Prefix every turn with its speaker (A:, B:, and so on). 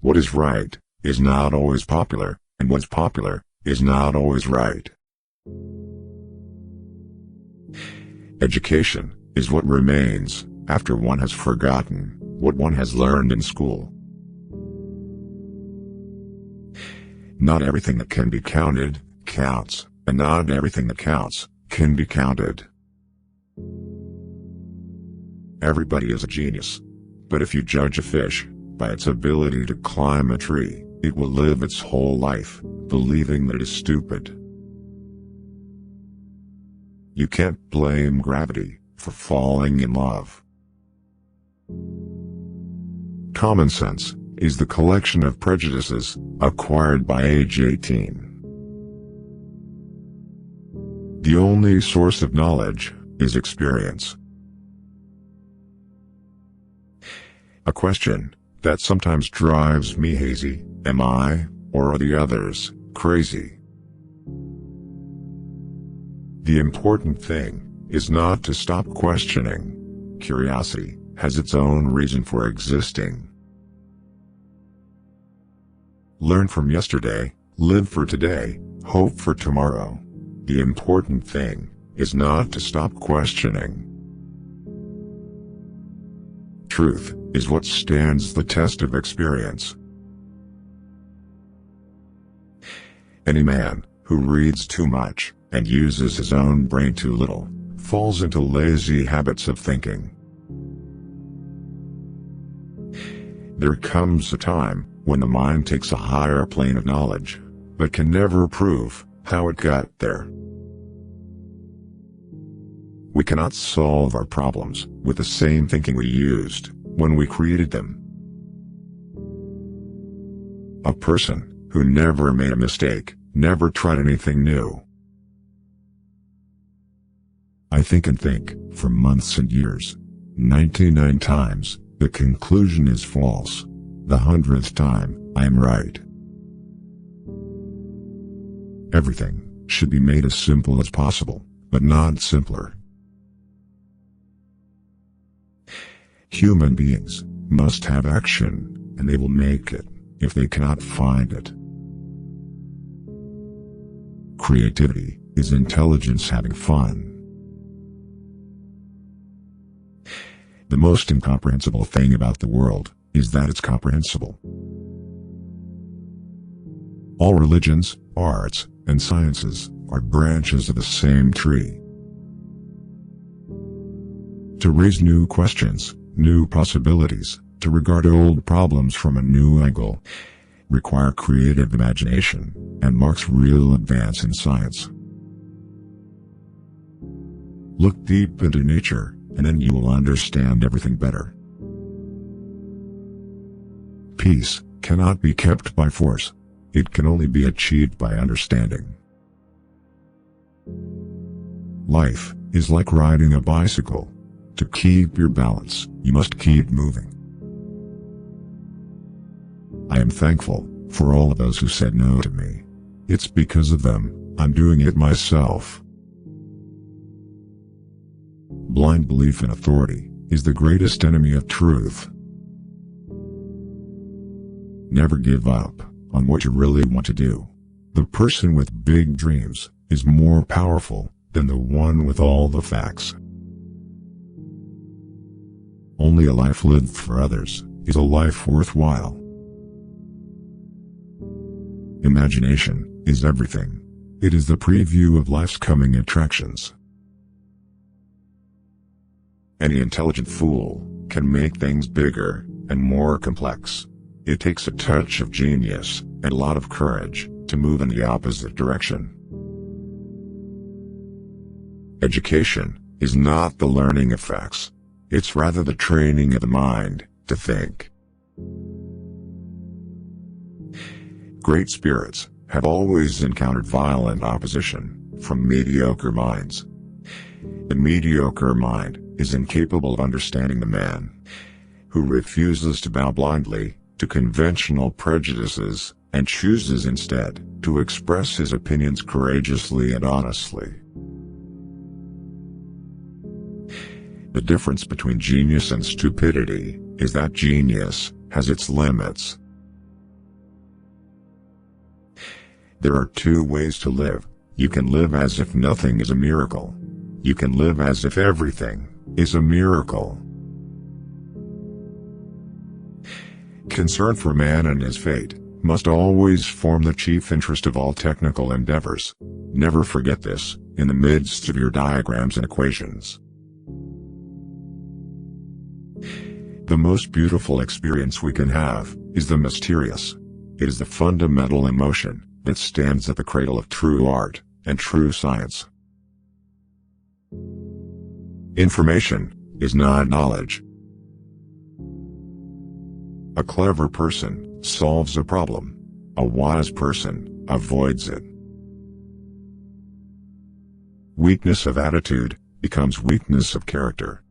A: What is right is not always popular, and what's popular is not always right. Education is what remains after one has forgotten what one has learned in school. Not everything that can be counted counts, and not everything that counts can be counted. Everybody is a genius. But if you judge a fish by its ability to climb a tree, it will live its whole life believing that it is stupid. You can't blame gravity for falling in love. Common sense is the collection of prejudices acquired by age 18. The only source of knowledge is experience. A question that sometimes drives me hazy: am I, or are the others, crazy? The important thing is not to stop questioning. Curiosity has its own reason for existing. Learn from yesterday, live for today, hope for tomorrow. The important thing is not to stop questioning. Truth is what stands the test of experience. Any man who reads too much and uses his own brain too little falls into lazy habits of thinking. There comes a time when the mind takes a higher plane of knowledge, but can never prove how it got there. We cannot solve our problems with the same thinking we used when we created them. A person who never made a mistake never tried anything new. I think and think for months and years. 99 times, the conclusion is false. The 100th time, I am right. Everything should be made as simple as possible, but not simpler. Human beings must have action, and they will make it if they cannot find it. Creativity is intelligence having fun. The most incomprehensible thing about the world is that it's comprehensible. All religions, arts, and sciences are branches of the same tree. To raise new questions, new possibilities, to regard old problems from a new angle, require creative imagination, and marks real advance in science. Look deep into nature, and then you will understand everything better. Peace cannot be kept by force. It can only be achieved by understanding. Life is like riding a bicycle. To keep your balance, you must keep moving. I am thankful for all of those who said no to me. It's because of them I'm doing it myself. Blind belief in authority is the greatest enemy of truth. Never give up on what you really want to do. The person with big dreams is more powerful than the one with all the facts. Only a life lived for others is a life worthwhile. Imagination is everything. It is the preview of life's coming attractions. Any intelligent fool can make things bigger and more complex. It takes a touch of genius and a lot of courage to move in the opposite direction. Education is not the learning of facts. It's rather the training of the mind to think. Great spirits have always encountered violent opposition from mediocre minds. The mediocre mind is incapable of understanding the man who refuses to bow blindly to conventional prejudices and chooses instead to express his opinions courageously and honestly. The difference between genius and stupidity is that genius has its limits. There are two ways to live. You can live as if nothing is a miracle. You can live as if everything is a miracle. Concern for man and his fate must always form the chief interest of all technical endeavors. Never forget this, in the midst of your diagrams and equations. The most beautiful experience we can have is the mysterious. It is the fundamental emotion that stands at the cradle of true art and true science. Information is not knowledge. A clever person solves a problem. A wise person avoids it. Weakness of attitude becomes weakness of character.